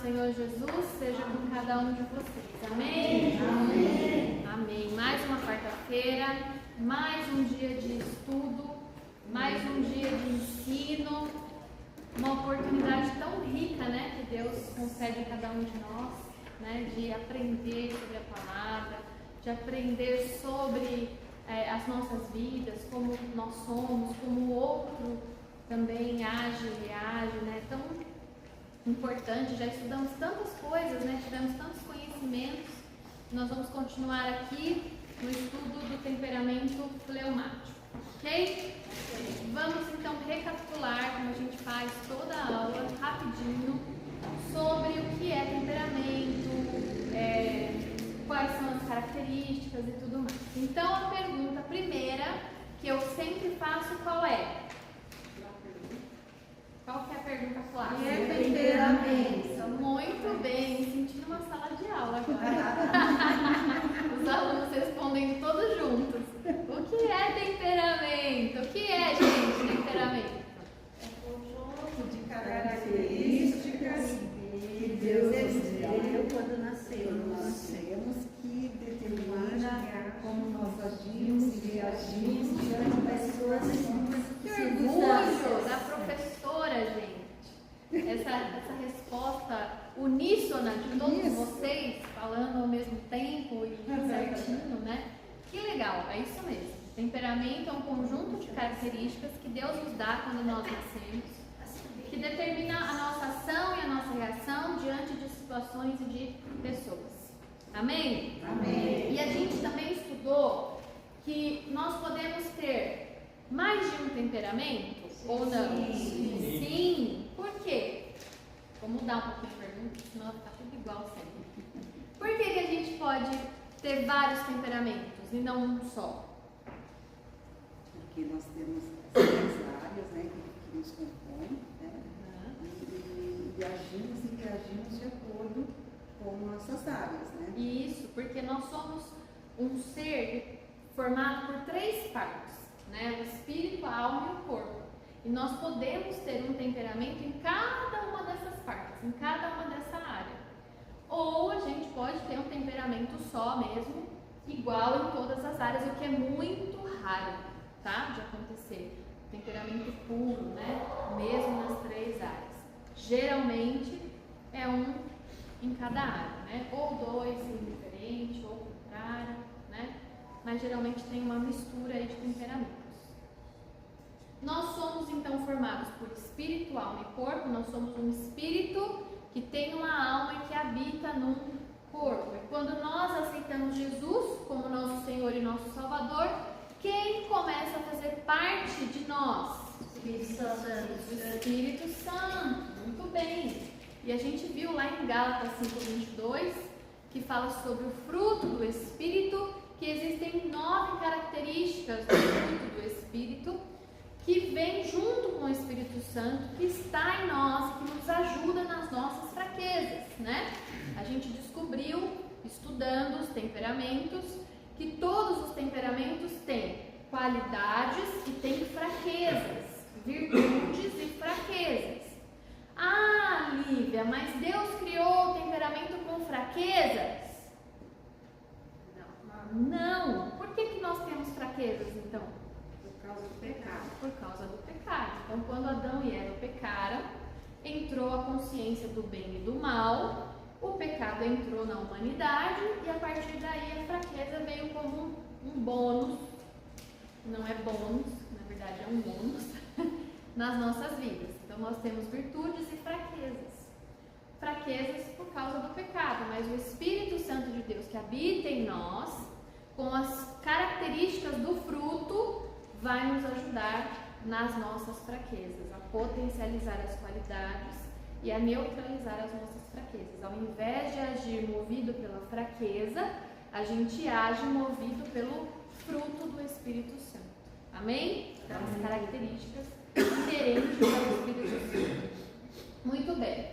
Senhor Jesus seja com cada um de vocês. Amém? Amém. Amém. Mais uma quarta-feira, mais um dia de estudo, mais um dia de ensino, uma oportunidade tão rica, né, que Deus concede a cada um de nós, né, de aprender sobre a palavra, de aprender sobre as nossas vidas, como nós somos, como o outro também age e reage, né, tão importante. Já estudamos tantas coisas, né, tivemos tantos conhecimentos. Nós vamos continuar aqui no estudo do temperamento fleumático, ok? Vamos então recapitular, como a gente faz toda a aula, rapidinho, sobre o que é temperamento, quais são as características e tudo mais. Então, a pergunta primeira que eu sempre faço, qual é? Qual que é a pergunta clássica? O que é temperamento? Muito bem, me sentindo uma sala de aula agora. Os alunos respondendo todos juntos. O que é temperamento? O que é, gente, temperamento? É um conjunto de características que Deus deu quando nascemos, que determina como nós agimos e reagimos diante das situações. Que orgulho da professora, gente. Essa resposta uníssona de todos vocês, falando ao mesmo tempo e certinho, né? Que legal, é isso mesmo. Temperamento é um conjunto de características que Deus nos dá quando nós nascemos, que determina a nossa ação e a nossa reação diante de situações e de pessoas. Amém? Amém. E a gente também estudou que nós podemos ter mais de um temperamento ou não? Sim. Por quê? Vou mudar um pouquinho a pergunta, senão vai ficar tudo igual sempre. Por que a gente pode ter vários temperamentos e não um só? Porque nós temos as áreas, né, que nos compõem, né, e agimos e reagimos de acordo com nossas áreas, né? Isso, porque nós somos um ser formado por três partes, né? O espírito, a alma e o corpo. E nós podemos ter um temperamento em cada uma dessas partes, em cada uma dessa área. Ou a gente pode ter um temperamento só mesmo, igual em todas as áreas, o que é muito raro, tá? De acontecer. Temperamento puro, né? Mesmo nas três áreas. Geralmente é um em cada área, né? Ou dois indiferente, ou contrário, né? Mas geralmente tem uma mistura aí de temperamentos. Nós somos então formados por espírito, alma e corpo. Nós somos um espírito que tem uma alma e que habita num corpo. E quando nós aceitamos Jesus como nosso Senhor e nosso Salvador, quem começa a fazer parte de nós? Espírito Santo. O Espírito Santo. Muito bem. E a gente viu lá em Gálatas 5:22 que fala sobre o fruto do Espírito, que existem 9 características do fruto do Espírito que vem junto com o Espírito Santo, que está em nós, que nos ajuda nas nossas fraquezas, né? A gente descobriu, estudando os temperamentos, que todos os temperamentos têm qualidades e têm fraquezas, virtudes e fraquezas. Ah, Lívia, mas Deus criou o temperamento com fraquezas? Não. Por que nós temos fraquezas, então? Por causa do pecado. Por causa do pecado. Então, quando Adão e Eva pecaram, entrou a consciência do bem e do mal, o pecado entrou na humanidade e a partir daí a fraqueza veio como um bônus, não é bônus, na verdade é um bônus, nas nossas vidas. Então, nós temos virtudes e fraquezas. Fraquezas por causa do pecado, mas o Espírito Santo de Deus que habita em nós, com as características do fruto, vai nos ajudar nas nossas fraquezas, a potencializar as qualidades e a neutralizar as nossas fraquezas. Ao invés de agir movido pela fraqueza, a gente age movido pelo fruto do Espírito Santo. Amém? Então, as características inerentes ao Espírito Santo. Muito bem.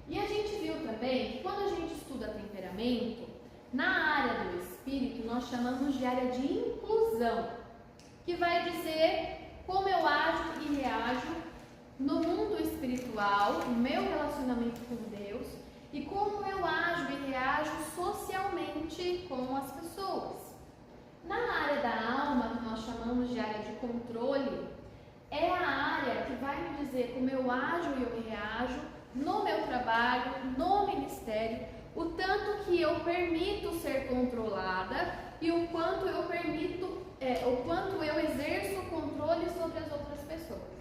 E a gente viu também que quando a gente estuda temperamento, na área do Espírito, nós chamamos de área de inclusão, que vai dizer como eu ajo e reajo no mundo espiritual, no meu relacionamento com Deus, e como eu ajo e reajo socialmente com as pessoas. Na área da alma, que nós chamamos de área de controle, é a área que vai me dizer como eu ajo e eu reajo no meu trabalho, no ministério, o tanto que eu permito ser controlada e o quanto eu exerço o controle sobre as outras pessoas.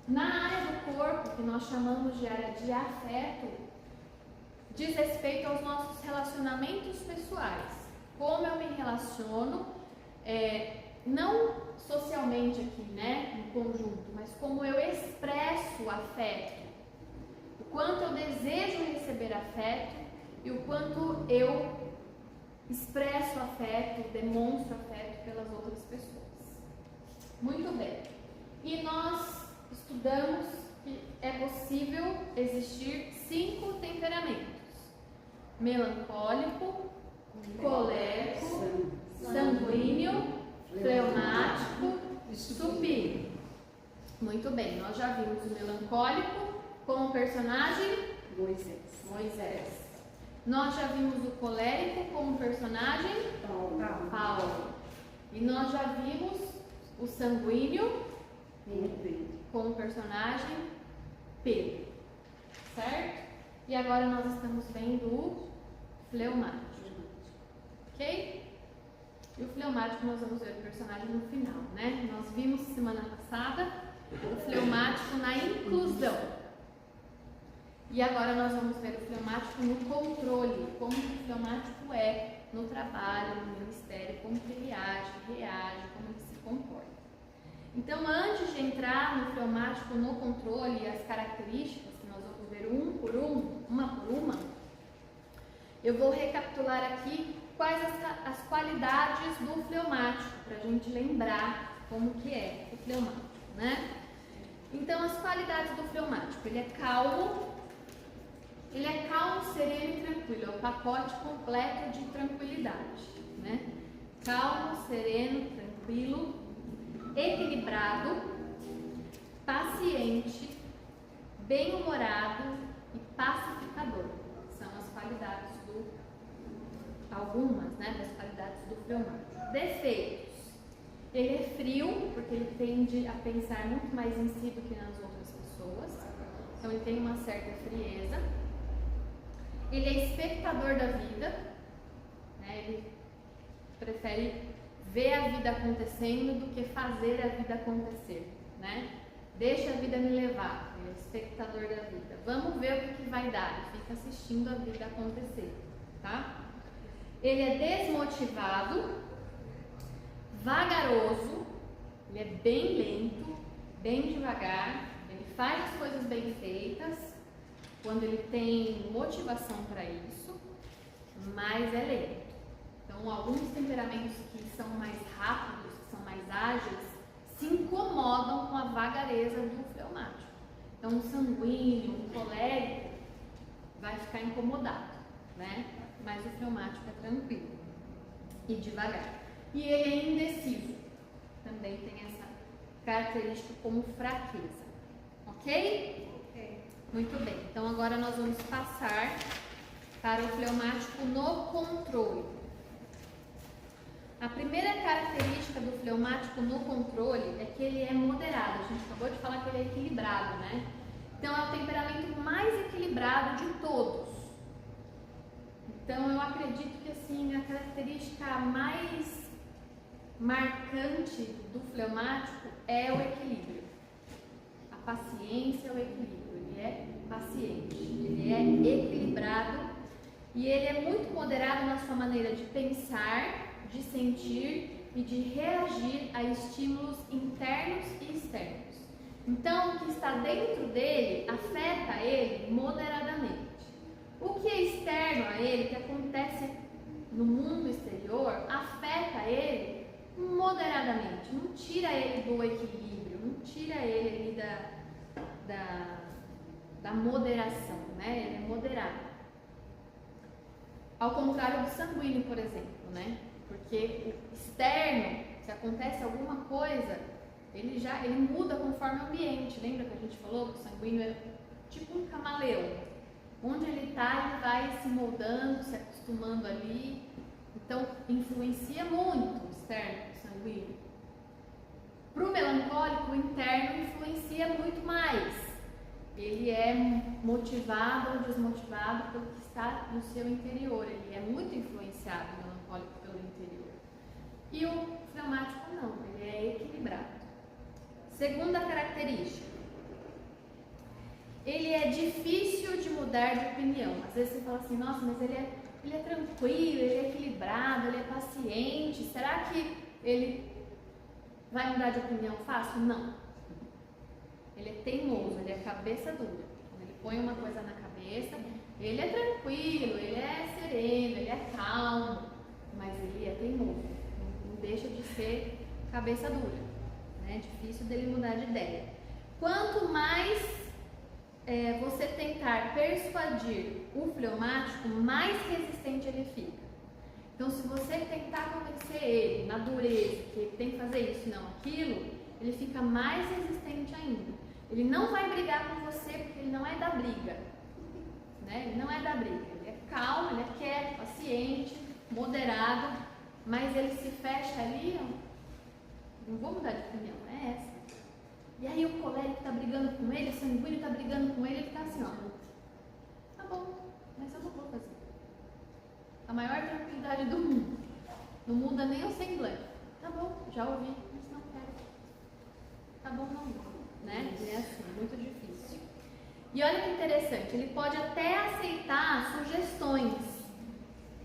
Na área do corpo, que nós chamamos de área de afeto, diz respeito aos nossos relacionamentos pessoais. Como eu me relaciono, não socialmente aqui, né, em conjunto, mas como eu expresso afeto, o quanto eu desejo receber afeto e o quanto eu expresso afeto, demonstro afeto pelas outras pessoas. Muito bem. E nós estudamos que é possível existir 5 temperamentos: melancólico, colérico, sanguíneo, fleumático e supino. Muito bem, nós já vimos o melancólico como personagem Moisés. Nós já vimos o colérico como personagem Paulo. E nós já vimos o sanguíneo como personagem Pedro. Certo? E agora nós estamos vendo o fleumático. Ok? E o fleumático nós vamos ver o personagem no final, né? Nós vimos semana passada o fleumático na inclusão. E agora nós vamos ver o fleumático no controle, como o fleumático é no trabalho, no ministério, como que ele age, reage, como ele se comporta. Então, antes de entrar no fleumático no controle e as características, que nós vamos ver uma por uma, eu vou recapitular aqui quais as qualidades do fleumático, para a gente lembrar como que é o fleumático, né? Então, as qualidades do fleumático: ele é calmo, sereno e tranquilo, é o pacote completo de tranquilidade, né? Calmo, sereno, tranquilo, equilibrado, paciente, bem-humorado e pacificador. São as qualidades algumas, né, das qualidades do fleumático. Defeitos: ele é frio, porque ele tende a pensar muito mais em si do que nas outras pessoas, então ele tem uma certa frieza. Ele é espectador da vida, né, ele prefere ver a vida acontecendo do que fazer a vida acontecer, né? Deixa a vida me levar, ele é espectador da vida. Vamos ver o que vai dar, ele fica assistindo a vida acontecer, tá? Ele é desmotivado, vagaroso, ele é bem lento, bem devagar, ele faz as coisas bem feitas quando ele tem motivação para isso, mas é lento. Então, alguns temperamentos que são mais rápidos, que são mais ágeis, se incomodam com a vagareza do fleumático. Então, um sanguíneo, um colérico vai ficar incomodado, né? Mas o fleumático é tranquilo e devagar. E ele é indeciso, também tem essa característica como fraqueza. Ok? Muito bem, então agora nós vamos passar para o fleumático no controle. A primeira característica do fleumático no controle é que ele é moderado. A gente acabou de falar que ele é equilibrado, né? Então é o temperamento mais equilibrado de todos. Então eu acredito que assim, a característica mais marcante do fleumático é o equilíbrio. A paciência é o equilíbrio. Ele é paciente, ele é equilibrado e ele é muito moderado na sua maneira de pensar, de sentir e de reagir a estímulos internos e externos. Então, o que está dentro dele afeta ele moderadamente. O que é externo a ele, que acontece no mundo exterior, afeta ele moderadamente, não tira ele do equilíbrio, não tira ele da moderação, né? Ele é moderado. Ao contrário do sanguíneo, por exemplo, né? Porque o externo, se acontece alguma coisa, ele muda conforme o ambiente. Lembra que a gente falou que o sanguíneo é tipo um camaleão? Onde ele está, ele vai se moldando, se acostumando ali. Então, influencia muito o externo, o sanguíneo. Para o melancólico, o interno influencia muito mais. Ele é motivado ou desmotivado pelo que está no seu interior. Ele é muito influenciado, o melancólico, pelo interior. E o fleumático não, ele é equilibrado. Segunda característica. Ele é difícil de mudar de opinião. Às vezes você fala assim, nossa, mas ele é tranquilo, ele é equilibrado, ele é paciente. Será que ele vai mudar de opinião fácil? Não. Ele é teimoso, ele é cabeça dura. Quando ele põe uma coisa na cabeça, ele é tranquilo, ele é sereno, ele é calmo, mas ele é teimoso. Não deixa de ser cabeça dura. É difícil dele mudar de ideia. Quanto mais você tentar persuadir o fleumático, mais resistente ele fica. Então, se você tentar convencer ele na dureza, que ele tem que fazer isso, não aquilo, ele fica mais resistente ainda. Ele não vai brigar com você porque ele não é da briga. Né? Ele não é da briga. Ele é calmo, ele é quieto, paciente, moderado, mas ele se fecha ali, ó. Não vou mudar de opinião, é essa. E aí o colérico está brigando com ele, o sanguíneo está brigando com ele está assim, ó. Tá bom, mas eu não vou fazer. A maior tranquilidade do mundo. Não muda nem o semblante. Tá bom, já ouvi, mas não quero. Tá bom, não vou. Né? É assim, muito difícil. E olha que interessante, ele pode até aceitar sugestões,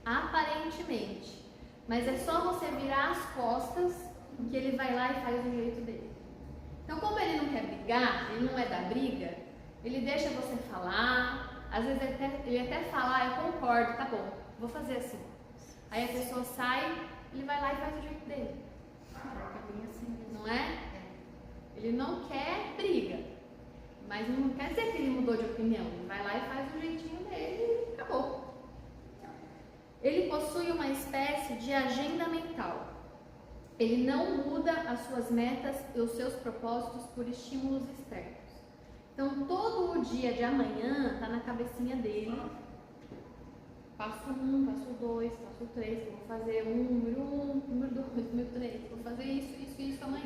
aparentemente. Mas é só você virar as costas que ele vai lá e faz do jeito dele. Então, como ele não quer brigar, ele não é da briga, ele deixa você falar, às vezes ele até fala, eu concordo, tá bom, vou fazer assim. Aí a pessoa sai, ele vai lá e faz do jeito dele. Não é? Ele não quer briga, mas não quer dizer que ele mudou de opinião, ele vai lá e faz do jeitinho dele e acabou. Ele possui uma espécie de agenda mental. Ele não muda as suas metas e os seus propósitos por estímulos externos. Então, todo o dia de amanhã está na cabecinha dele. Passo 1, passo 2, passo 3, vou fazer número 1, número 2, número 3, vou fazer isso amanhã.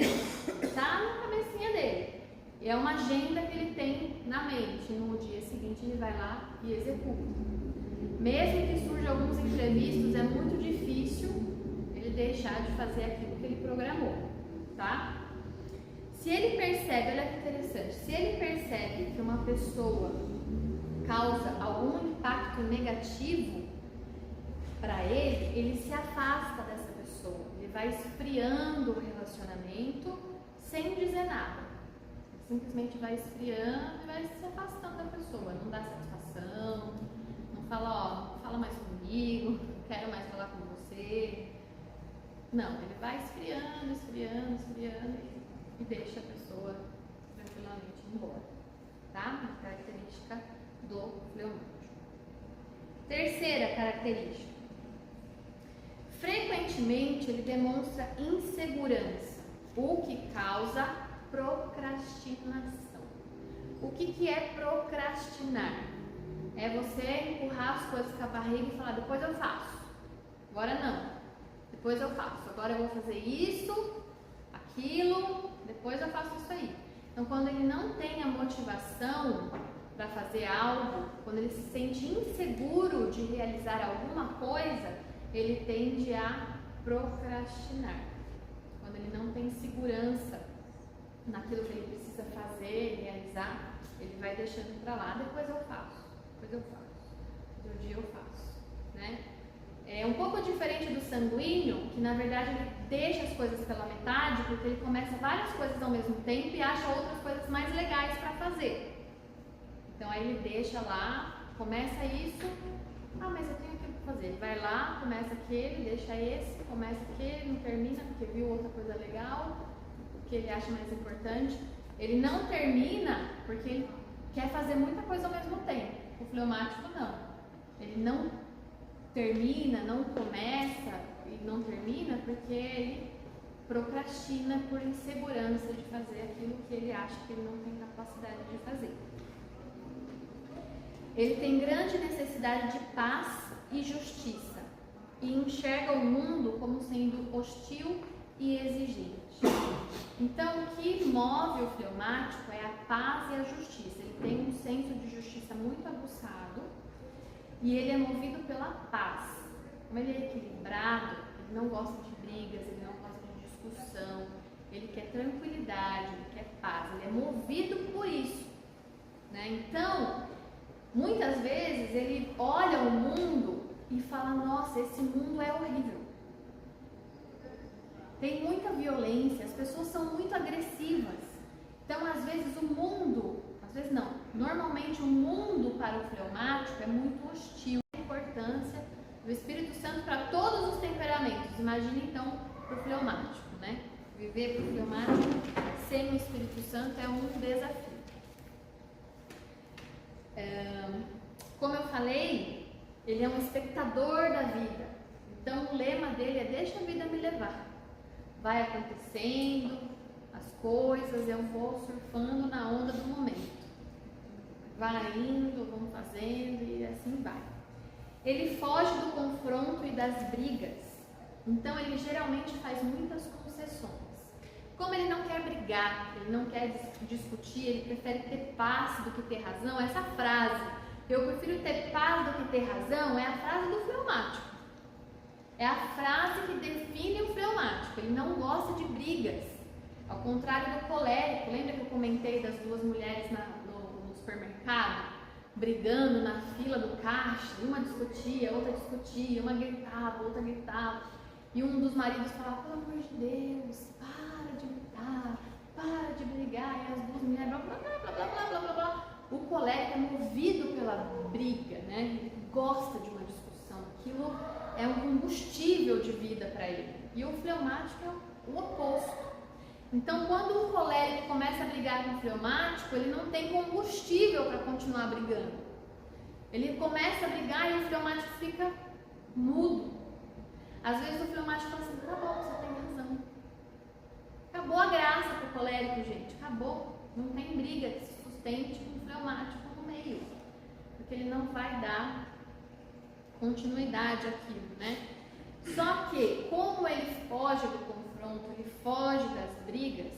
Está na cabecinha dele. E é uma agenda que ele tem na mente. No dia seguinte ele vai lá e executa. Mesmo que surjam alguns imprevistos, é muito difícil ele deixar de fazer aquilo que ele programou, tá? Se ele percebe, olha que interessante, se ele percebe que uma pessoa causa algum impacto negativo para ele, ele se afasta dessa pessoa, ele vai esfriando o relacionamento sem dizer nada, ele simplesmente vai esfriando e vai se afastando da pessoa, não dá satisfação, não fala, ó, não fala mais comigo, não quero mais falar com você. Não, ele vai esfriando e deixa a pessoa tranquilamente embora, tá? Uma característica do fleumático. Terceira característica. Frequentemente ele demonstra insegurança, o que causa procrastinação. O que é procrastinar? É você empurrar as coisas com a barriga e falar, depois eu faço. Agora não. Depois eu faço, agora eu vou fazer isso, aquilo, depois eu faço isso aí. Então, quando ele não tem a motivação para fazer algo, quando ele se sente inseguro de realizar alguma coisa, ele tende a procrastinar. Quando ele não tem segurança naquilo que ele precisa fazer, realizar, ele vai deixando para lá, depois eu faço, outro dia eu faço, né? É um pouco diferente do sanguíneo, que na verdade ele deixa as coisas pela metade, porque ele começa várias coisas ao mesmo tempo e acha outras coisas mais legais para fazer. Então aí ele deixa lá, começa isso, mas eu tenho aquilo para fazer. Ele vai lá, começa aquele, deixa esse, começa aquele, não termina porque viu outra coisa legal, que ele acha mais importante. Ele não termina porque ele quer fazer muita coisa ao mesmo tempo. O fleumático não. Ele não termina, não começa e não termina porque ele procrastina por insegurança de fazer aquilo que ele acha que ele não tem capacidade de fazer. ele tem grande necessidade de paz e justiça e enxerga o mundo como sendo hostil e exigente. Então, o que move o fleumático é a paz e a justiça. Ele tem um senso de justiça muito aguçado e ele é movido pela paz. Como ele é equilibrado, ele não gosta de brigas, ele não gosta de discussão, ele quer tranquilidade, ele quer paz, ele é movido por isso, né? Então, muitas vezes ele olha o mundo e fala: nossa, esse mundo é horrível. Tem muita violência, as pessoas são muito agressivas. Então, às vezes o mundo, às vezes não, normalmente o mundo para o fleumático é muito hostil. A importância do Espírito Santo para todos os temperamentos. Imagine então para o fleumático, né? Viver para o fleumático sem o Espírito Santo é um desafio. Como eu falei, ele é um espectador da vida. Então o lema dele é: deixa a vida me levar. Vai acontecendo as coisas, eu vou surfando na onda do momento. Vai indo, vamos fazendo e assim vai. Ele foge do confronto e das brigas. Então ele geralmente faz muitas concessões. Como ele não quer brigar, ele não quer discutir, ele prefere ter paz do que ter razão. Essa frase, eu prefiro ter paz do que ter razão, é a frase do fleumático. É a frase que define o fleumático. Ele não gosta de brigas. Ao contrário do colérico, lembra que eu comentei das duas mulheres no supermercado? Brigando na fila do caixa, uma discutia, outra discutia, uma gritava, outra gritava. E um dos maridos falava: pelo amor de Deus, para de gritar, para de brigar. E as duas mulheres, blá, blá, blá, blá, blá, blá, blá, blá. O colérico é movido pela briga, né? Ele gosta de uma discussão. Aquilo é um combustível de vida para ele. E o fleumático é o oposto. Então, quando um colérico começa a brigar com o fleumático, ele não tem combustível para continuar brigando. Ele começa a brigar e o fleumático fica mudo. Às vezes o fleumático fala assim: tá bom, você tem razão. Acabou a graça pro colérico, gente. Acabou. Não tem briga que se sustente com o fleumático no meio. Porque ele não vai dar continuidade àquilo, né? Só que, como ele foge do confronto, ele foge das brigas,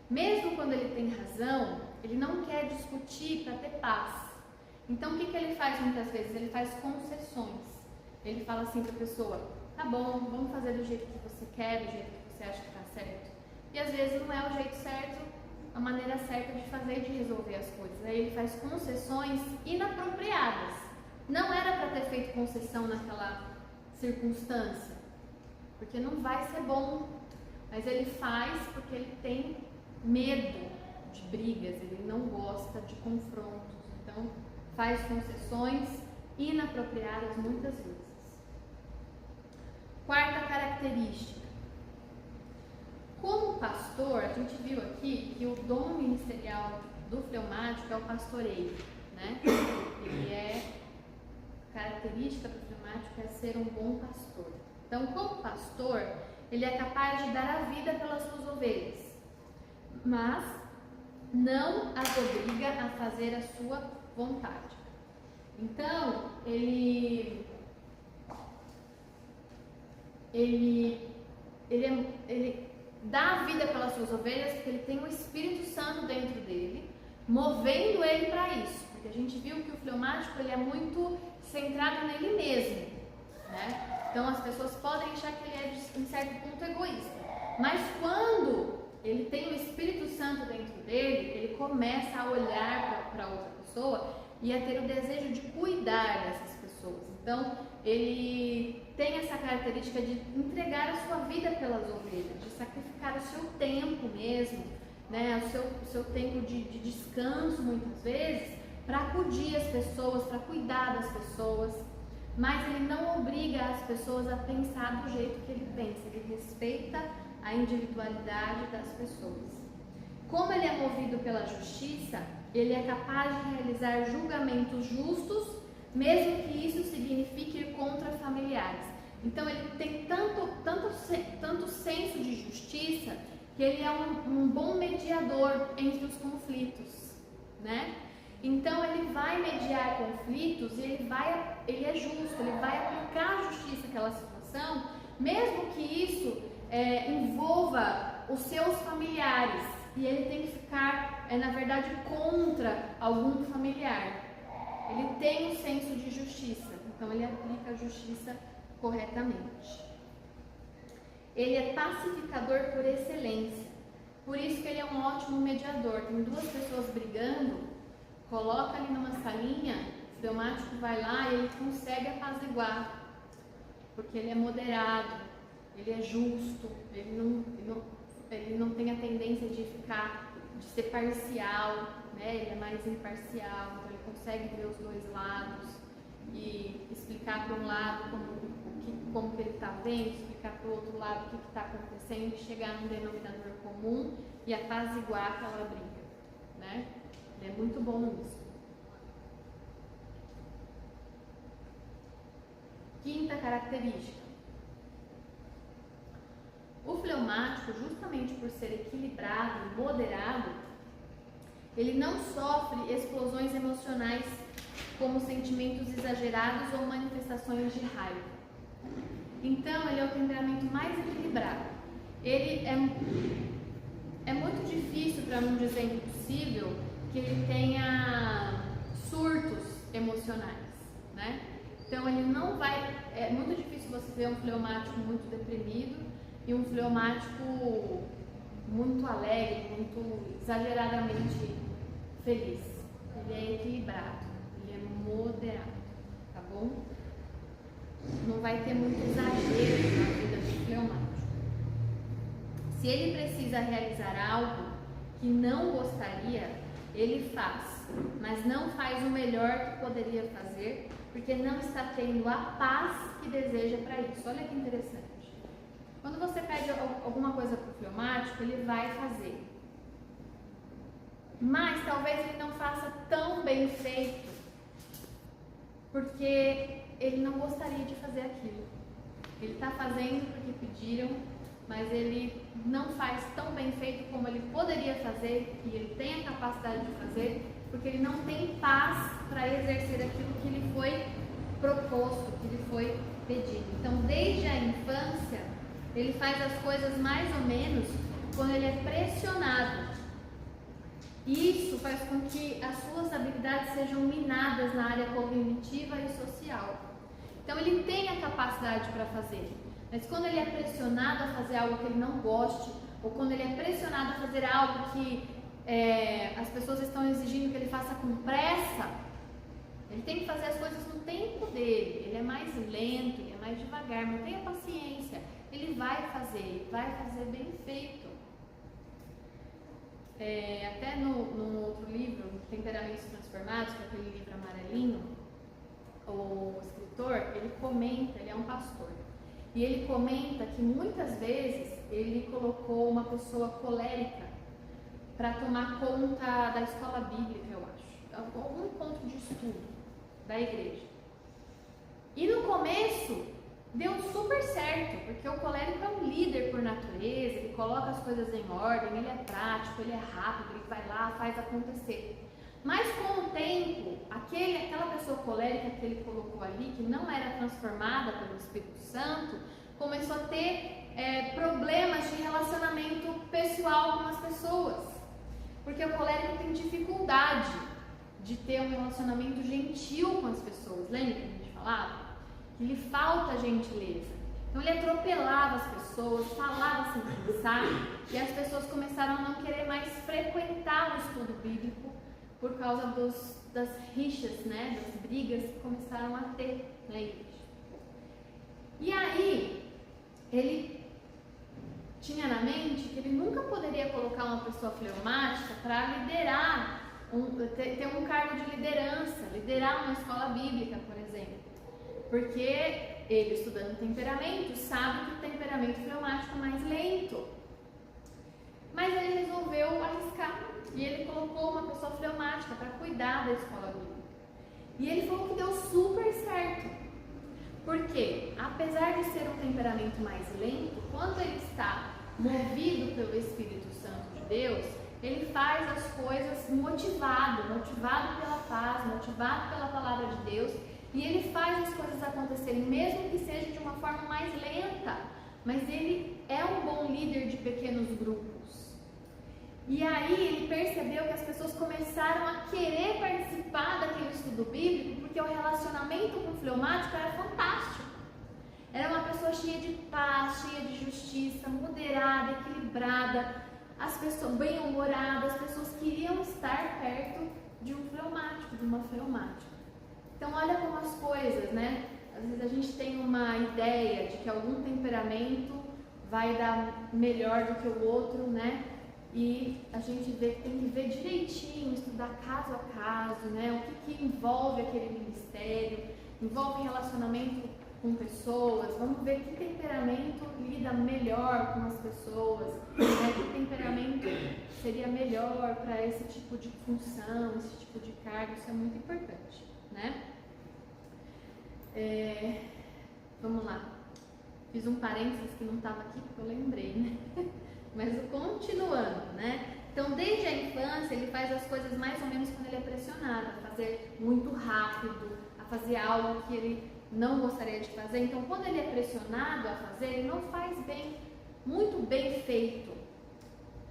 mesmo quando ele tem razão, ele não quer discutir para ter paz. Então, o que ele faz muitas vezes? Ele faz concessões. Ele fala assim para a pessoa: tá bom, vamos fazer do jeito que você quer, do jeito que você acha que está certo. E às vezes não é o jeito certo, a maneira certa de fazer e de resolver as coisas. Aí ele faz concessões inapropriadas. Não era para ter feito concessão naquela circunstância, porque não vai ser bom. Mas ele faz porque ele tem medo de brigas, ele não gosta de confrontos. Então, faz concessões inapropriadas muitas vezes. Quarta característica. Como pastor, a gente viu aqui que o dom ministerial do fleumático é o pastoreio, né? Ele é, característica do fleumático é ser um bom pastor. Então, como pastor, ele é capaz de dar a vida pelas suas ovelhas, mas não as obriga a fazer a sua vontade. Então, ele dá a vida pelas suas ovelhas porque ele tem o Espírito Santo dentro dele, movendo ele para isso. Porque a gente viu que o fleumático ele é muito centrado nele mesmo, né? Então as pessoas podem achar que ele é, em certo ponto, egoísta. Mas quando ele tem o Espírito Santo dentro dele, ele começa a olhar para outra pessoa e a ter o desejo de cuidar dessas pessoas. Então, ele tem essa característica de entregar a sua vida pelas ovelhas, de sacrificar o seu tempo mesmo, né, o seu tempo de descanso, muitas vezes, para acudir as pessoas, para cuidar das pessoas. Mas ele não obriga as pessoas a pensar do jeito que ele pensa, ele respeita a individualidade das pessoas. Como ele é movido pela justiça, ele é capaz de realizar julgamentos justos, mesmo que isso signifique ir contra familiares. Então ele tem tanto senso de justiça que ele é um bom mediador entre os conflitos, né? Então ele vai mediar conflitos e ele é justo, ele vai aplicar a justiça àquela situação, mesmo que isso envolva os seus familiares e ele tem que ficar, na verdade, contra algum familiar. Ele tem um senso de justiça, então ele aplica a justiça corretamente. Ele é pacificador por excelência, por isso que ele é um ótimo mediador. Tem duas pessoas brigando, coloca ali numa salinha, o fleumático vai lá e ele consegue apaziguar, porque ele é moderado, ele é justo, ele não tem a tendência de ser parcial, né? Ele é mais imparcial, então ele consegue ver os dois lados e explicar para um lado como que ele está vendo, explicar para o outro lado o que está acontecendo e chegar num denominador comum e apaziguar aquela briga, né? Ele é muito bom nisso. Quinta característica. O fleumático, justamente por ser equilibrado e moderado, ele não sofre explosões emocionais como sentimentos exagerados ou manifestações de raiva. Então, ele é o temperamento mais equilibrado. Ele é muito difícil, para não dizer impossível, que ele tenha surtos emocionais, né? Então, ele não vai... É muito difícil você ver um fleumático muito deprimido e um fleumático muito alegre, muito exageradamente feliz. Ele é equilibrado, ele é moderado, tá bom? Não vai ter muito exagero na vida do fleumático. Se ele precisa realizar algo que não gostaria, ele faz, mas não faz o melhor que poderia fazer, porque não está tendo a paz que deseja para isso. Olha que interessante. Quando você pede alguma coisa para o fleumático, ele vai fazer. Mas talvez ele não faça tão bem feito, porque ele não gostaria de fazer aquilo. Ele está fazendo porque pediram, mas ele não faz tão bem feito como ele poderia fazer, e ele tem a capacidade de fazer, porque ele não tem paz para exercer aquilo que lhe foi proposto, que lhe foi pedido. Então, desde a infância, ele faz as coisas mais ou menos quando ele é pressionado. E isso faz com que as suas habilidades sejam minadas na área cognitiva e social. Então, ele tem a capacidade para fazer, mas quando ele é pressionado a fazer algo que ele não goste, ou quando ele é pressionado a fazer algo que as pessoas estão exigindo que ele faça com pressa, ele tem que fazer as coisas no tempo dele. Ele é mais lento, ele é mais devagar, mas tenha paciência. Ele vai fazer bem feito. Até no outro livro, Temperamentos Transformados, que é aquele livro amarelinho, o escritor, ele comenta, ele é um pastor, e ele comenta que muitas vezes ele colocou uma pessoa colérica para tomar conta da escola bíblica, eu acho, algum ponto de estudo da igreja. E no começo deu super certo, porque o colérico é um líder por natureza, ele coloca as coisas em ordem, ele é prático, ele é rápido, ele vai lá, faz acontecer. Mas com o tempo, aquela pessoa colérica que ele colocou ali, que não era transformada pelo Espírito Santo, começou a ter problemas de relacionamento pessoal com as pessoas. Porque o colérico tem dificuldade de ter um relacionamento gentil com as pessoas. Lembra que a gente falava? Que lhe falta gentileza. Então ele atropelava as pessoas, falava sem pensar, e as pessoas começaram a não querer mais frequentar o estudo bíblico por causa das rixas, né, das brigas que começaram a ter na igreja. E aí, ele tinha na mente que ele nunca poderia colocar uma pessoa fleumática para liderar, ter um cargo de liderança, liderar uma escola bíblica, por exemplo. Porque ele, estudando temperamento, sabe que o temperamento fleumático é mais lento. Mas ele resolveu arriscar e ele colocou uma pessoa fleumática para cuidar da escola bíblica. E ele falou que deu super certo. Porque, apesar de ser um temperamento mais lento, quando ele está movido pelo Espírito Santo de Deus, ele faz as coisas motivado pela paz, motivado pela palavra de Deus, e ele faz as coisas acontecerem, mesmo que seja de uma forma mais lenta, mas ele é um bom líder de pequenos grupos. E aí ele percebeu que as pessoas começaram a querer participar daquele estudo bíblico, porque o relacionamento com o fleumático era fantástico. Era uma pessoa cheia de paz, cheia de justiça, moderada, equilibrada, as pessoas bem-humoradas, as pessoas queriam estar perto de um fleumático, de uma fleumática. Então olha como as coisas, né? Às vezes a gente tem uma ideia de que algum temperamento vai dar melhor do que o outro, né? E a gente tem que ver direitinho, estudar caso a caso, né? O que envolve aquele ministério, envolve relacionamento com pessoas, vamos ver que temperamento lida melhor com as pessoas, né? Que temperamento seria melhor para esse tipo de função, esse tipo de cargo, isso é muito importante, né? Vamos lá, fiz um parênteses que não estava aqui porque eu lembrei, né? Mas continuando, né? Então, desde a infância, ele faz as coisas mais ou menos quando ele é pressionado, a fazer muito rápido, a fazer algo que ele não gostaria de fazer. Então, quando ele é pressionado a fazer, ele não faz bem, muito bem feito,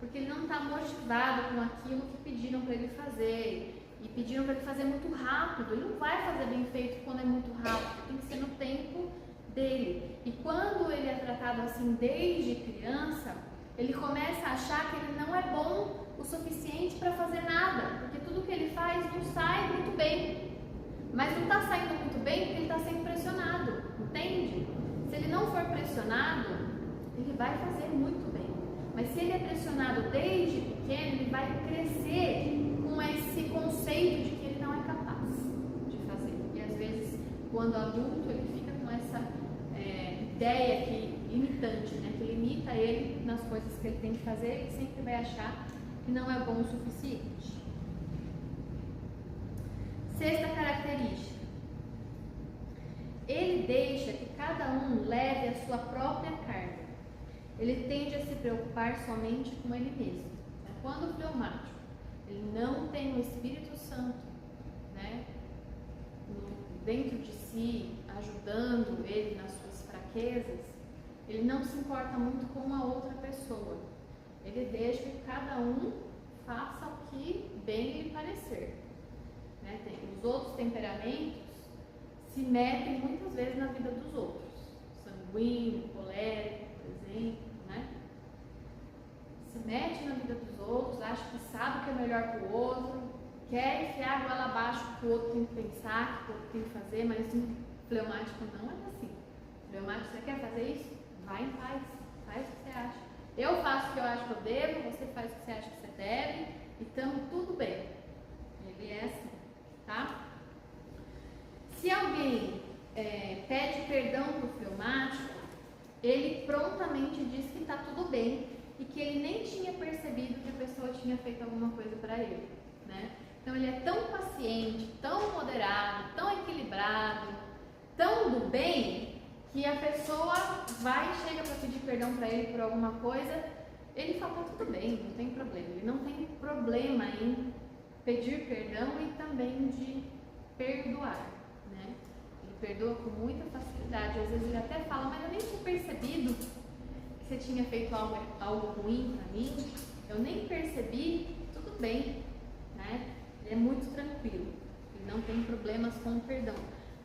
porque ele não está motivado com aquilo que pediram para ele fazer. E pediram para ele fazer muito rápido. Ele não vai fazer bem feito quando é muito rápido, tem que ser no tempo dele. E quando ele é tratado assim desde criança, ele começa a achar que ele não é bom o suficiente para fazer nada, porque tudo que ele faz não sai muito bem. Mas não está saindo muito bem porque ele está sendo pressionado, entende? Se ele não for pressionado, ele vai fazer muito bem. Mas se ele é pressionado desde pequeno, ele vai crescer com esse conceito de que ele não é capaz de fazer. E às vezes, quando adulto, ele fica com essa ideia limitante, né? Que limita ele nas coisas que ele tem que fazer e sempre vai achar que não é bom o suficiente. Sexta característica. Ele deixa que cada um leve a sua própria carga. Ele tende a se preocupar somente com ele mesmo. Quando o fleumático ele não tem o Espírito Santo, né, dentro de si, ajudando ele nas suas fraquezas, ele não se importa muito com a outra pessoa. Ele deixa que cada um faça o que bem lhe parecer. Né? Os outros temperamentos se metem muitas vezes na vida dos outros. Sanguíneo, colérico, por exemplo, né? Se mete na vida dos outros, acha que sabe o que é melhor para o outro, quer enfiar a goela abaixo que o outro tem que pensar, que o outro tem que fazer, mas um fleumático não é assim. Fleumático, você quer fazer isso? Vai em paz, faz o que você acha. Eu faço o que eu acho que eu devo, você faz o que você acha que você deve, e estamos tudo bem. Ele é assim, tá? Se alguém pede perdão para o fleumático, ele prontamente diz que está tudo bem e que ele nem tinha percebido que a pessoa tinha feito alguma coisa para ele, né? Então ele é tão paciente, tão moderado, tão equilibrado, tão do bem, que a pessoa vai e chega para pedir perdão para ele por alguma coisa, ele fala, tá tudo bem, não tem problema. Ele não tem problema em pedir perdão e também de perdoar, né? Ele perdoa com muita facilidade. Às vezes ele até fala, mas eu nem tinha percebido que você tinha feito algo ruim para mim, eu nem percebi, tudo bem, né? Ele é muito tranquilo, ele não tem problemas com o perdão.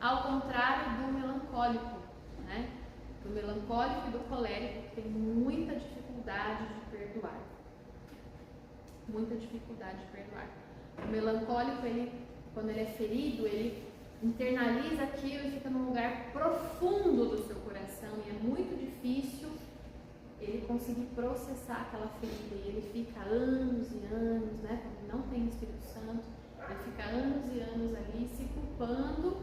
Ao contrário do melancólico, né? Do melancólico e do colérico, que tem muita dificuldade de perdoar. Muita dificuldade de perdoar. O melancólico, quando ele é ferido, ele internaliza aquilo e fica num lugar profundo do seu coração, e é muito difícil ele conseguir processar aquela ferida, e ele fica anos e anos, né, quando não tem o Espírito Santo, ele fica anos e anos ali se culpando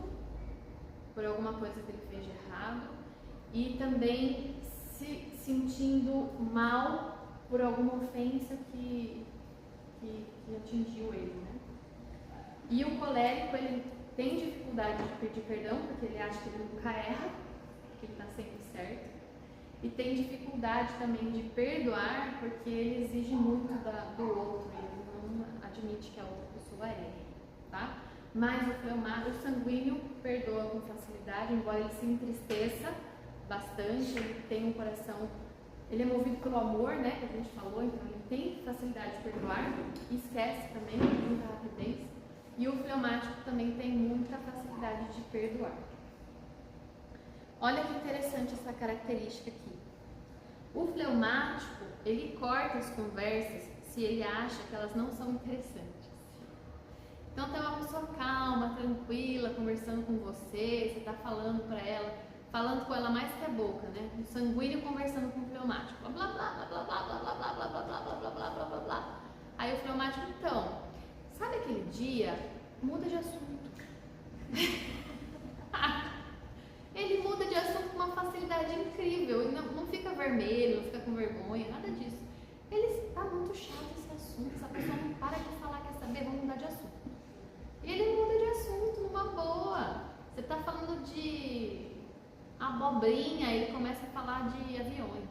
por alguma coisa que ele fez de errado e também se sentindo mal por alguma ofensa que atingiu ele, né? E o colérico, ele tem dificuldade de pedir perdão, porque ele acha que ele nunca erra, que ele está sempre certo. e tem dificuldade também de perdoar porque ele exige muito do outro, ele não admite que a outra pessoa erre, tá? Mas o sanguíneo perdoa com facilidade, embora ele se entristeça bastante, ele tem um coração, ele é movido pelo amor, né, que a gente falou, então ele tem facilidade de perdoar, esquece também, com muita rapidez, e o fleumático também tem muita facilidade de perdoar. Olha que interessante essa característica aqui. O fleumático, ele corta as conversas se ele acha que elas não são interessantes. Então tem uma pessoa calma, tranquila, conversando com você está falando para ela, falando com ela mais que a boca, né? O sanguíneo conversando com o fleumático, blá blá blá blá blá blá blá blá blá blá blá blá blá blá blá blá blá. Aí o fleumático, então, sabe aquele dia? Muda de assunto. Ele muda de assunto com uma facilidade incrível, ele não fica vermelho, não fica com vergonha, nada disso. Ele está muito chato esse assunto, essa pessoa não para de falar, quer saber, vamos mudar de assunto. E ele muda de assunto numa boa. Você está falando de abobrinha, ele começa a falar de aviões.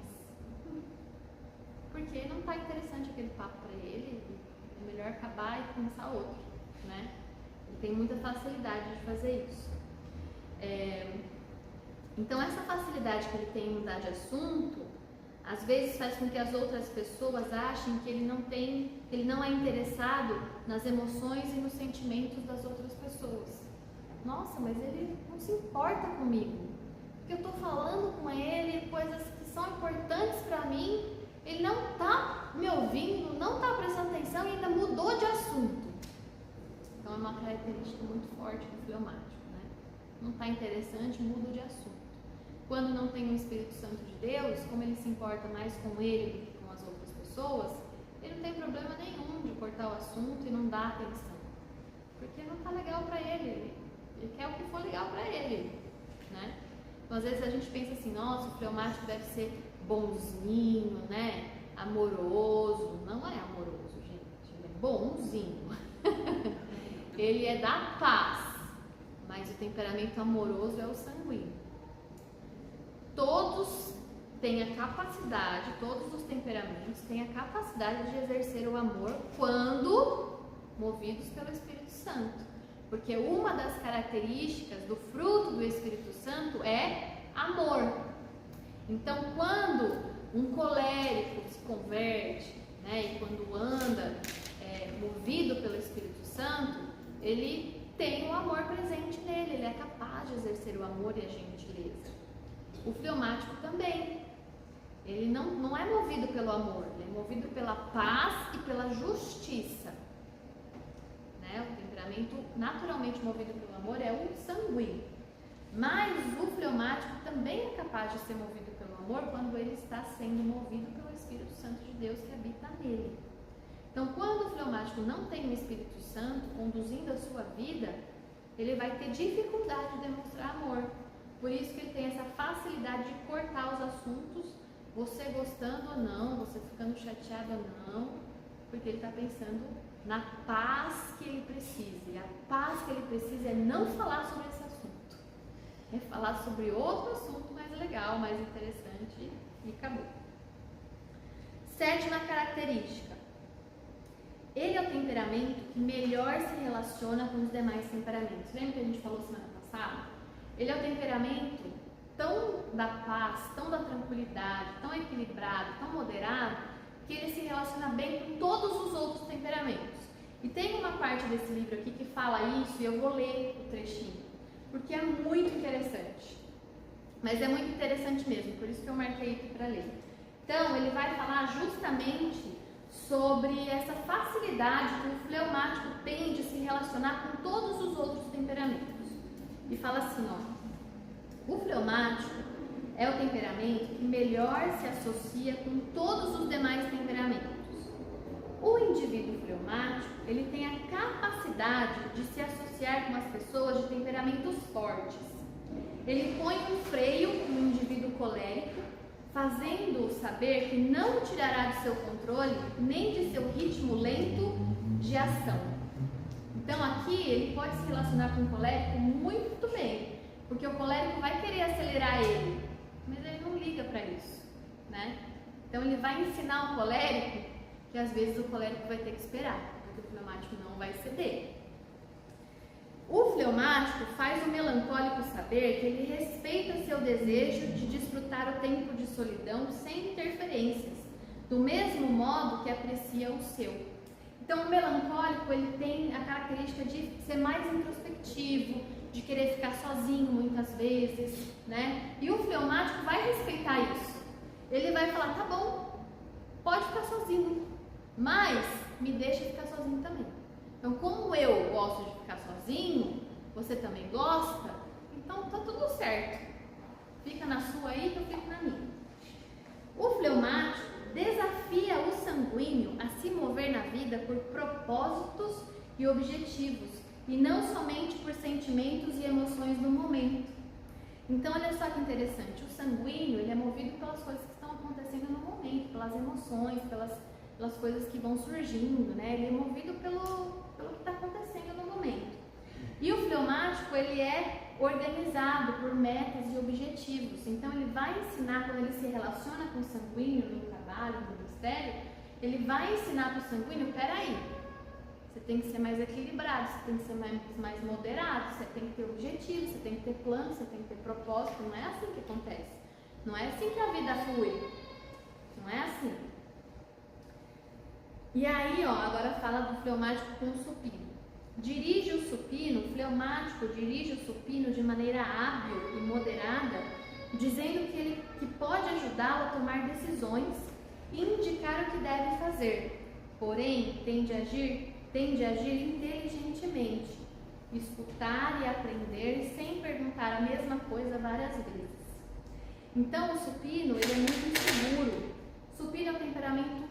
Porque não está interessante aquele papo para ele, é melhor acabar e começar outro, né? Ele tem muita facilidade de fazer isso. Então essa facilidade que ele tem em mudar de assunto, às vezes faz com que as outras pessoas achem que ele não é interessado nas emoções e nos sentimentos das outras pessoas. Nossa, mas ele não se importa comigo, porque eu estou falando com ele coisas que são importantes para mim, ele não está me ouvindo, não está prestando atenção e ainda mudou de assunto. Então é uma característica muito forte do fleumático, né? Não está interessante, muda de assunto. Quando não tem o Espírito Santo de Deus, como ele se importa mais com ele do que com as outras pessoas, ele não tem problema nenhum de cortar o assunto e não dar atenção. Porque não está legal para ele, ele quer o que for legal para ele, né? Então às vezes a gente pensa assim, nossa, o fleumático deve ser bonzinho, né? Amoroso. Não é amoroso, gente, ele é bonzinho. Ele é da paz, mas o temperamento amoroso é o sanguíneo. Todos têm a capacidade, todos os temperamentos têm a capacidade de exercer o amor quando movidos pelo Espírito Santo. Porque uma das características do fruto do Espírito Santo é amor. Então, quando um colérico se converte, né, e quando anda movido pelo Espírito Santo, ele tem o amor presente nele, ele é capaz de exercer o amor e a gentileza. O fleumático também, ele não é movido pelo amor, ele é movido pela paz e pela justiça, né? O temperamento naturalmente movido pelo amor é o sanguíneo, mas o fleumático também é capaz de ser movido pelo amor quando ele está sendo movido pelo Espírito Santo de Deus que habita nele. Então, quando o fleumático não tem o Espírito Santo conduzindo a sua vida, ele vai ter dificuldade de demonstrar amor. Por isso que ele tem essa facilidade de cortar os assuntos, você gostando ou não, você ficando chateado ou não, porque ele está pensando na paz que ele precisa. E a paz que ele precisa é não falar sobre esse assunto, é falar sobre outro assunto mais legal, mais interessante e acabou. Sétima característica. Ele é o temperamento que melhor se relaciona com os demais temperamentos. Lembra que a gente falou semana passada? Ele é o temperamento tão da paz, tão da tranquilidade, tão equilibrado, tão moderado, que ele se relaciona bem com todos os outros temperamentos. E tem uma parte desse livro aqui que fala isso, e eu vou ler o trechinho, porque é muito interessante. Mas é muito interessante mesmo, por isso que eu marquei aqui para ler. Então, ele vai falar justamente sobre essa facilidade que o fleumático tem de se relacionar com todos os outros temperamentos. E fala assim, ó, o fleumático é o temperamento que melhor se associa com todos os demais temperamentos. O indivíduo fleumático, ele tem a capacidade de se associar com as pessoas de temperamentos fortes. Ele põe um freio no indivíduo colérico, fazendo-o saber que não o tirará de seu controle nem de seu ritmo lento de ação. Então aqui ele pode se relacionar com o colérico muito bem, porque o colérico vai querer acelerar ele, mas ele não liga para isso. né? Então ele vai ensinar o colérico que às vezes o colérico vai ter que esperar, porque o fleumático não vai ceder. O fleumático faz o melancólico saber que ele respeita seu desejo de desfrutar o tempo de solidão sem interferências, do mesmo modo que aprecia o seu. Então o melancólico ele tem a característica de ser mais introspectivo, de querer ficar sozinho muitas vezes, né? E o fleumático vai respeitar isso. Ele vai falar, tá bom, pode ficar sozinho, mas me deixa ficar sozinho também. Então, como eu gosto de ficar sozinho, você também gosta, então tá tudo certo. Fica na sua aí que eu fico na minha. O fleumático desafia o sanguíneo a se mover na vida por propósitos e objetivos, e não somente por sentimentos e emoções do momento. Então, olha só que interessante, o sanguíneo ele é movido pelas coisas que estão acontecendo no momento, pelas emoções, pelas coisas que vão surgindo, né? Ele é movido pelo que está acontecendo no momento. E o fleumático, ele é organizado por metas e objetivos. Então, ele vai ensinar, quando ele se relaciona com o sanguíneo no trabalho, no ministério, ele vai ensinar para o sanguíneo, peraí, você tem que ser mais equilibrado, você tem que ser mais moderado, você tem que ter objetivo, você tem que ter plano, você tem que ter propósito. Não é assim que acontece. Não é assim que a vida flui. Não é assim. E aí, ó, agora fala do fleumático com o supino. Dirige o supino, o fleumático dirige o supino de maneira hábil e moderada, dizendo que pode ajudá-lo a tomar decisões e indicar o que deve fazer. Porém, tende a agir inteligentemente, escutar e aprender sem perguntar a mesma coisa várias vezes. Então, o supino, ele é muito inseguro. O supino é um temperamento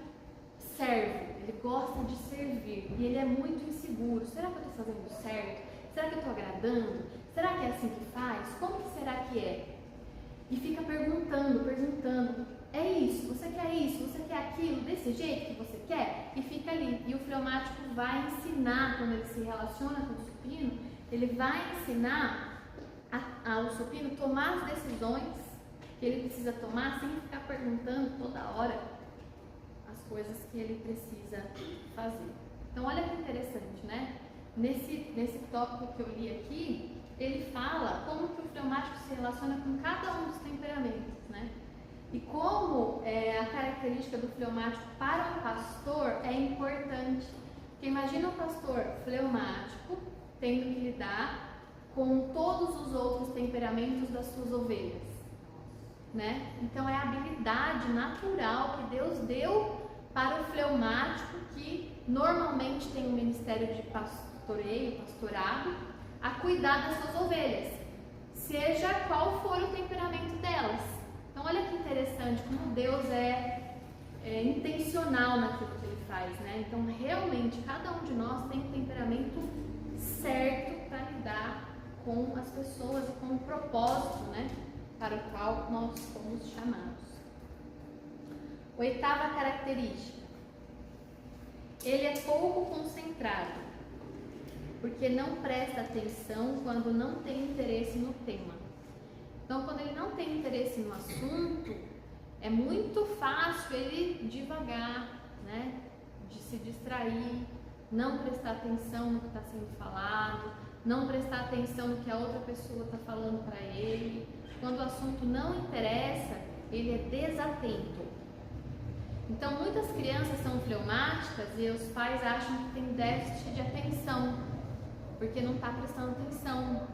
servo, ele gosta de servir e ele é muito inseguro. Será que eu estou fazendo certo? Será que eu estou agradando? Será que é assim que faz? Como que será que é? E fica perguntando, é isso, você quer isso, você quer aquilo, desse jeito que você quer? E fica ali. E o fleumático vai ensinar, quando ele se relaciona com o supino, ele vai ensinar ao supino tomar as decisões que ele precisa tomar sem ficar perguntando toda hora as coisas que ele precisa fazer. Então olha que interessante, né? Nesse tópico que eu li aqui, ele fala como que o fleumático se relaciona com cada um dos temperamentos, né? E como a característica do fleumático para o pastor é importante. Porque imagina um pastor fleumático tendo que lidar com todos os outros temperamentos das suas ovelhas, né? Então é a habilidade natural que Deus deu para o fleumático, que normalmente tem um ministério de pastoreio, pastorado, a cuidar das suas ovelhas, seja qual for o temperamento delas. Então olha que interessante como Deus é intencional naquilo que Ele faz, né? Então realmente cada um de nós tem um temperamento certo para lidar com as pessoas e com o propósito, né, para o qual nós fomos chamados. Oitava característica, ele é pouco concentrado, porque não presta atenção quando não tem interesse no tema. Então, quando ele não tem interesse no assunto, é muito fácil ele divagar, né, de se distrair, não prestar atenção no que está sendo falado, não prestar atenção no que a outra pessoa está falando para ele. Quando o assunto não interessa, ele é desatento. Então, muitas crianças são fleumáticas e os pais acham que tem déficit de atenção, porque não está prestando atenção.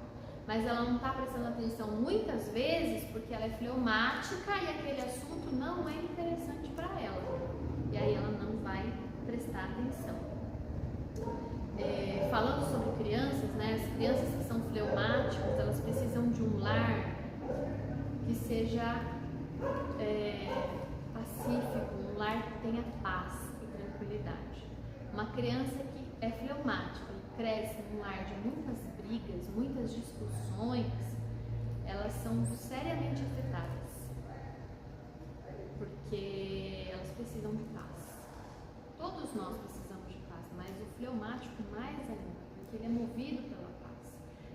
Mas ela não está prestando atenção muitas vezes porque ela é fleumática e aquele assunto não é interessante para ela. E aí ela não vai prestar atenção. Falando sobre crianças, né? As crianças que são fleumáticas, elas precisam de um lar que seja pacífico, um lar que tenha paz e tranquilidade. Uma criança que é fleumática e cresce num lar de muitas brigas, muitas discussões, elas são seriamente afetadas, porque elas precisam de paz. Todos nós precisamos de paz, mas o fleumático mais ainda, porque ele é movido pela paz.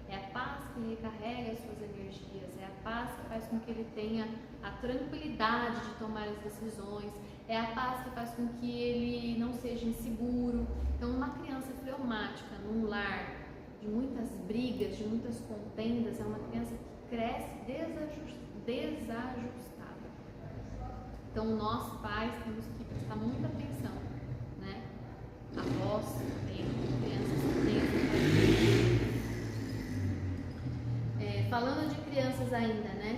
É a paz que recarrega as suas energias, é a paz que faz com que ele tenha a tranquilidade de tomar as decisões, é a paz que faz com que ele não seja inseguro. Então, uma criança fleumática num lar de muitas brigas, de muitas contendas, é uma criança que cresce desajustada. Então, nós pais temos que prestar muita atenção, né? Avós também, crianças que têm essa característica. Falando de crianças ainda, né?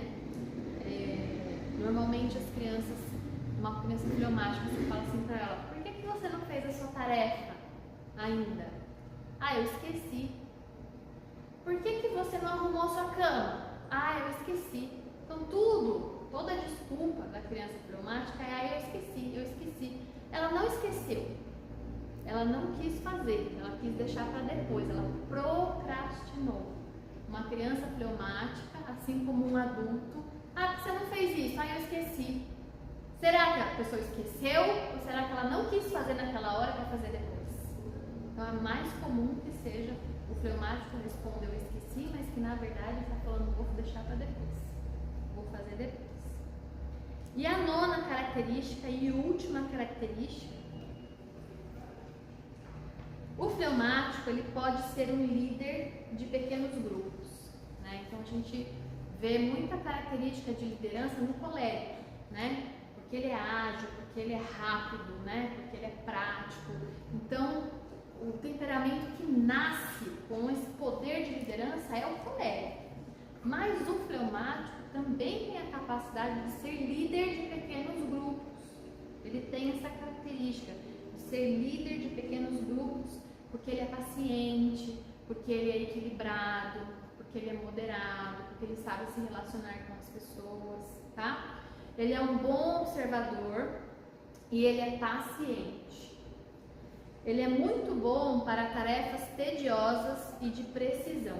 Normalmente as crianças, uma criança fleumática, você fala assim pra ela: por que você não fez a sua tarefa ainda? Ah, eu esqueci. Por que você não arrumou a sua cama? Ah, eu esqueci. Então toda a desculpa da criança fleumática é: eu esqueci. Ela não esqueceu. Ela não quis fazer, ela quis deixar para depois, ela procrastinou. Uma criança fleumática, assim como um adulto: ah, você não fez isso? Ah, eu esqueci. Será que a pessoa esqueceu? Ou será que ela não quis fazer naquela hora para fazer depois? Então é mais comum que seja o fleumático responda: eu esqueci, mas que na verdade está falando: vou deixar para depois, vou fazer depois. E a nona característica e última característica: o fleumático ele pode ser um líder de pequenos grupos, né? Então a gente vê muita característica de liderança no colérico, né? Porque ele é ágil, porque ele é rápido, né? Porque ele é prático. Então, o temperamento que nasce com esse poder de liderança é o colérico. Mas o fleumático também tem a capacidade de ser líder de pequenos grupos. Ele tem essa característica de ser líder de pequenos grupos, porque ele é paciente, porque ele é equilibrado, porque ele é moderado, porque ele sabe se relacionar com as pessoas, tá? Ele é um bom observador e ele é paciente. Ele é muito bom para tarefas tediosas e de precisão.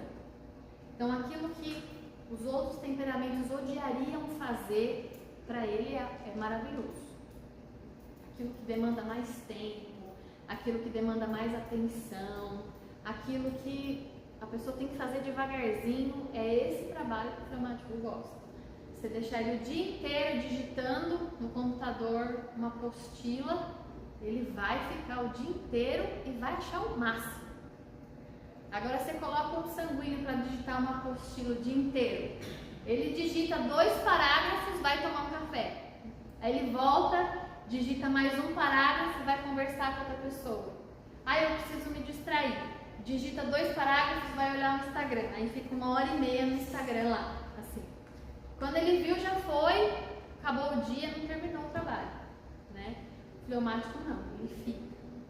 Então, aquilo que os outros temperamentos odiariam fazer, para ele é maravilhoso. Aquilo que demanda mais tempo, aquilo que demanda mais atenção, aquilo que a pessoa tem que fazer devagarzinho, é esse trabalho que o fleumático gosta. Você deixar ele o dia inteiro digitando no computador uma apostila, ele vai ficar o dia inteiro e vai achar o máximo. Agora você coloca um sanguíneo para digitar uma apostila o dia inteiro. Ele digita 2 parágrafos, vai tomar um café. Aí ele volta, digita mais um parágrafo e vai conversar com outra pessoa. Aí eu preciso me distrair. Digita 2 parágrafos, vai olhar o Instagram. Aí fica 1h30 no Instagram lá, assim. Quando ele viu, já foi, acabou o dia, não terminou o trabalho, né? O fleumático não, ele fica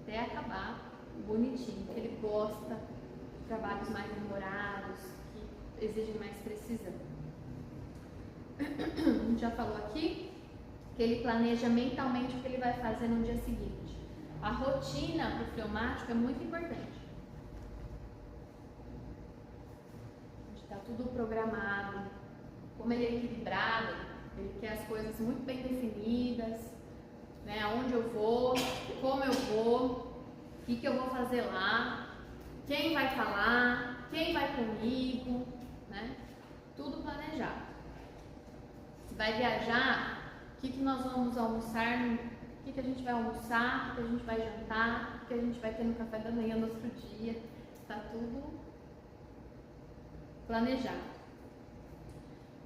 até acabar bonitinho, porque ele gosta de trabalhos mais demorados, que exigem mais precisão. A gente já falou aqui que ele planeja mentalmente o que ele vai fazer no dia seguinte. A rotina para o fleumático é muito importante. Está tudo programado. Como ele é equilibrado, ele quer as coisas muito bem definidas, né? Aonde eu vou, como eu vou, o que eu vou fazer lá, quem vai falar, quem vai comigo, né? Tudo planejado. Se vai viajar, o que nós vamos almoçar, o que a gente vai almoçar, o que a gente vai jantar, o que a gente vai ter no café da manhã no outro dia, está tudo planejado.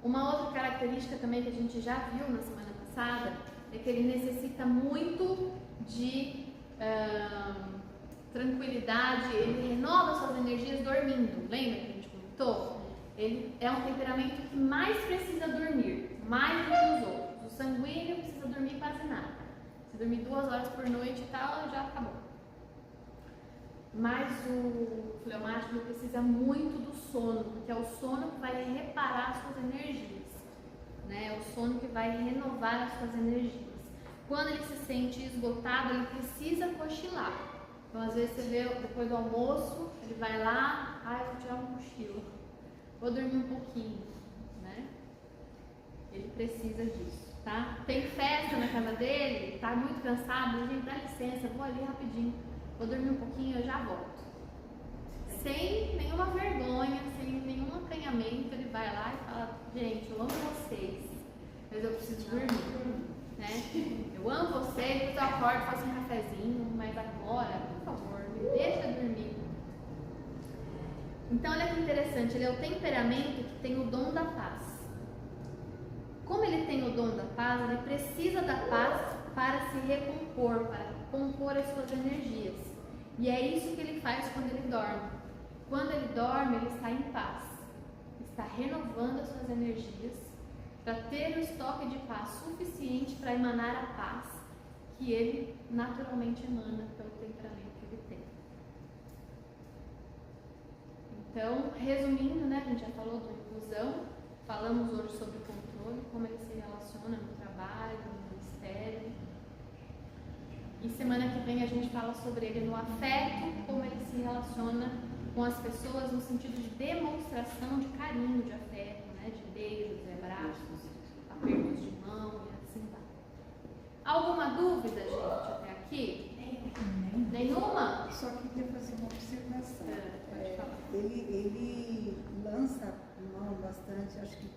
Uma outra característica também que a gente já viu na semana passada é que ele necessita muito de tranquilidade, ele renova suas energias dormindo. Lembra que a gente comentou? Ele é um temperamento que mais precisa dormir, mais do que os outros. O sanguíneo precisa dormir quase nada. Se dormir 2 horas por noite e tal, já acabou. Mas o fleumático precisa muito do sono, porque é o sono que vai reparar as suas energias, né? É o sono que vai renovar as suas energias. Quando ele se sente esgotado, ele precisa cochilar. Então, às vezes, você vê, depois do almoço, ele vai lá: eu vou tirar um cochilo, vou dormir um pouquinho, né? Ele precisa disso, tá? Tem festa na casa dele, tá muito cansado, gente, dá licença, vou ali rapidinho, vou dormir um pouquinho, eu já volto. Sem nenhuma vergonha, sem nenhum acanhamento. gente, eu amo vocês, mas eu preciso dormir, né? Eu amo vocês, depois eu acordo, faço um cafezinho, mas agora, por favor, me deixa dormir. Então, olha que interessante, ele é o temperamento que tem o dom da paz. Como ele tem o dom da paz, ele precisa da paz para se recompor, para compor as suas energias. E é isso que ele faz quando ele dorme. Quando ele dorme, ele está em paz. Está renovando as suas energias para ter um estoque de paz suficiente para emanar a paz que ele naturalmente emana pelo temperamento que ele tem. Então, resumindo, né, a gente já falou do inclusão, falamos hoje sobre o controle, como ele se relaciona no trabalho, no ministério. E semana que vem a gente fala sobre ele no afeto, como ele se relaciona com as pessoas no sentido de demonstração de carinho, de afeto, né, de beijos, de abraços, apertos de mão e assim vai. Alguma dúvida, gente, até aqui? Nenhuma? Só queria fazer uma observação. Pode falar. Ele lança mão bastante, acho que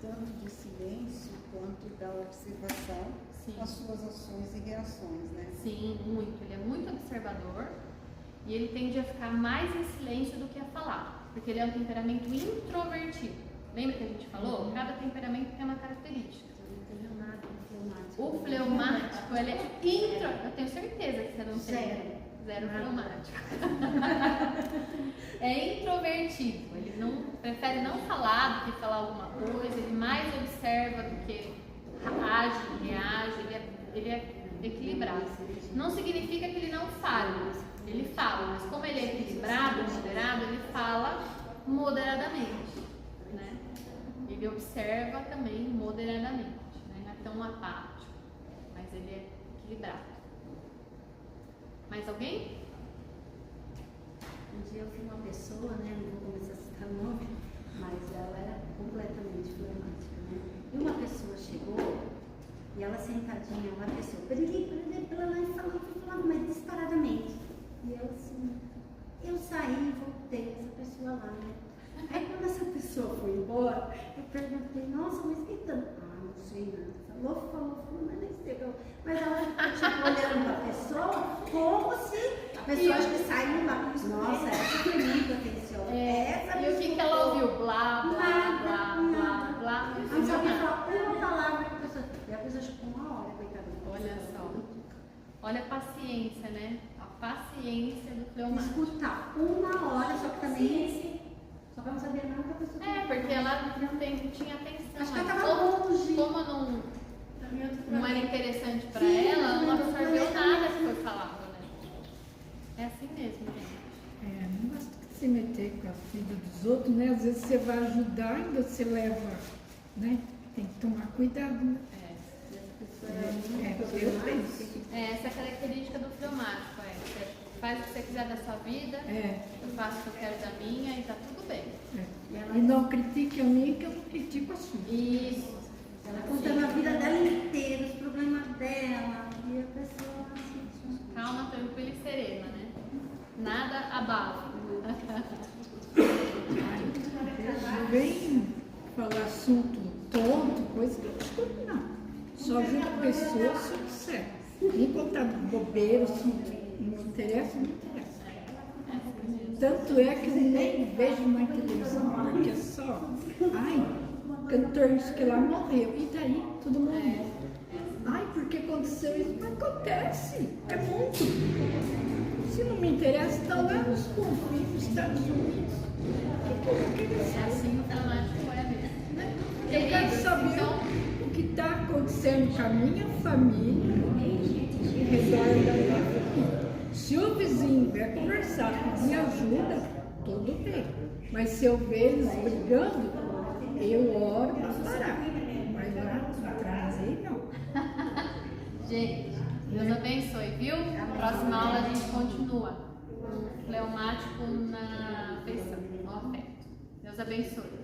tanto de silêncio quanto da observação. Sim. Com as suas ações e reações, né? Sim, muito. Ele é muito observador e ele tende a ficar mais em silêncio do que a falar, porque ele é um temperamento introvertido. Lembra que a gente falou? Cada temperamento tem uma característica. O fleumático, ele é intro... Eu tenho certeza que você não tem. Zero fleumático. É introvertido. Ele não prefere não falar do que falar alguma coisa. Ele mais observa do que age, reage. Ele é equilibrado. Não significa que ele não fale. Ele fala, mas como ele é equilibrado, moderado, ele fala moderadamente, né? Ele observa também moderadamente, né? Não é tão apático, mas ele é equilibrado. Mais alguém? Um dia eu vi uma pessoa, né, não vou começar a citar nome, mas ela era completamente fleumática, né? E uma pessoa chegou e ela sentadinha, uma pessoa, pela lá e falava, mas disparadamente. E eu assim, eu saí e voltei essa pessoa lá, né? Aí quando essa pessoa foi embora, eu perguntei, nossa, mas que tanto? Ah, não sei nada. Falou, mas nem sei. Mas ela ficou olhando para a pessoa como se a pessoa acho que saiu lá. Nossa, essa foi muito atenciosa. E o que ela ouviu? Blá, blá, blá, blá, blá. Não sabia falar uma palavra para a pessoa. E a pessoa ficou uma hora, coitada. Olha só. Olha a paciência, né? A paciência do fleumático. Escutar uma hora, só que também só para não saber nada que a pessoa. Porque ela não tinha atenção. Acho que ela estava longe. Como não era interessante para ela não absorveu nada que foi falado, né? É assim mesmo, gente. Não basta se meter com a vida dos outros, né? Às vezes você vai ajudar e você leva, né? Tem que tomar cuidado, né? Essa é a característica do fleumático. Você faz o que você quiser da sua vida, eu faço o que eu quero da minha e tá tudo bem. E não critique a mim, que eu não critico a sua. Isso. Ela contando a vida dela inteira, os problemas dela, e a pessoa assim. Calma, tranquila e serena, né? Nada abala. Vem falar assunto tonto, coisa que eu não escuto, não. Só ajuda a pessoa se eu disser. Nem contar bobeira, assunto não interessa, não interessa. Tanto é que eu nem vejo mais televisão, porque é só. Cantor isso que lá morreu. E daí? Todo mundo morre. Porque aconteceu isso? Mas acontece. É muito. Se não me interessa, está lá nos confins dos Estados Unidos. É assim o fleumático é mesmo. Eu quero saber o que está acontecendo com a minha família em redor da minha família. Se o vizinho vier conversar, me ajuda, tudo bem. Mas se eu ver eles brigando, eu oro para parar. Mas lá atrás aí não. Gente, Deus abençoe, viu? Próxima aula a gente continua. Fleumático na afeição, no afeto. Deus abençoe.